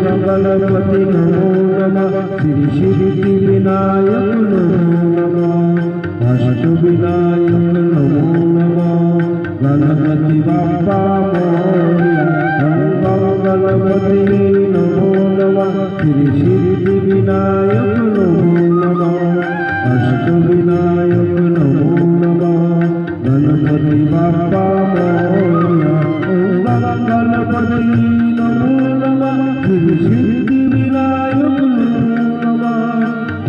गणपति नमो नमः श्री सिद्धि विनायक नमो नमः अष्टविनायक नमो नमः गणपति बाप्पा मोरया गणपति नमो नमः श्री सिद्धि विनायक नमो नमः अष्टविनायक नमो नमः गणपति बाप्पा मोरया गणपति नमो नमः श्री सिद्धि विनायक नमो नमः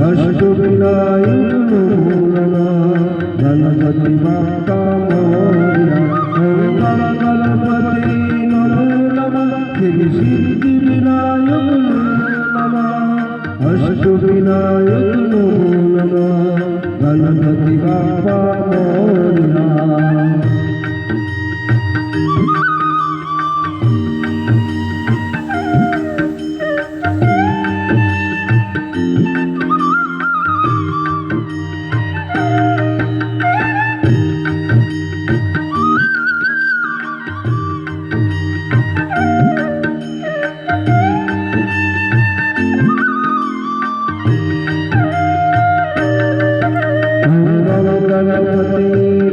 अष्टविनायक नमो नमः गणपति बाप्पा मोरया गणपति नमो नमः श्री सिद्धि विनायक नमो नमः अष्टविनायक नमो नमः गणपति बाप्पा मोरया। गणपति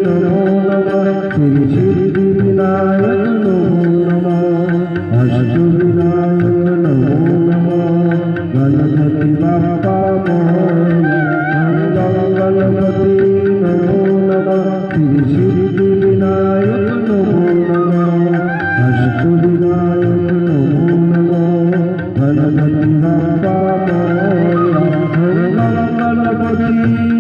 नमो नमः श्री सिद्धि विनायक नमो नमः अष्टविनायक नमो नमः गणपति बाप्पा मोरया गणपति नमो नमः श्री सिद्धि विनायक नमो नमः अष्टविनायक नमो नमः गणपति बाप्पा मोरया गणपति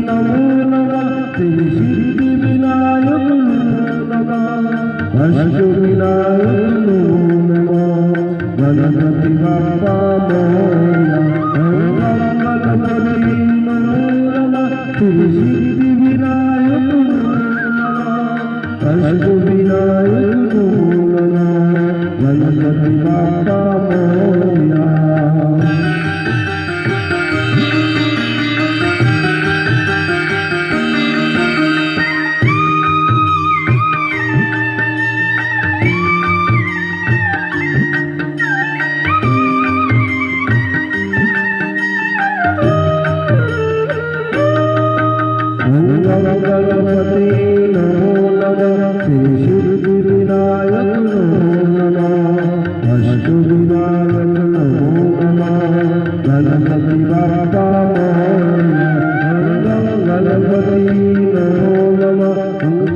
नमो नमः श्री सिद्धि विनायक नमो नमः अष्टविनायक नमो नमः गणपति बाप्पा मोरया गणपति नमो नमः श्री सिद्धि विनायक नमो नमः अष्टविनायक नमो नमः गणपति बाप्पा मोरया। गणपति नमो नमः श्री सिद्धि विनायक नमो नमः अष्टविनायक नमो नमः गणपति बाप्पा मोरया गणपति नमो नमः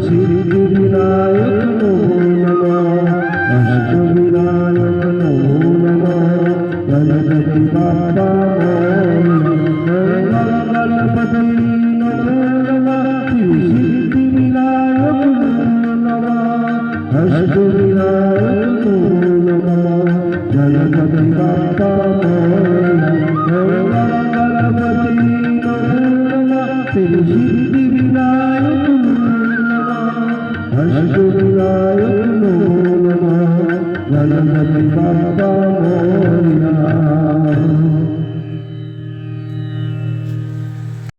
सिद्धि विनायक नमो नमः अष्टविनायक नमो नमः गणपति बाप्पा मोरया गणपति सिद्धि विनायक नमो नमः अष्टविनायक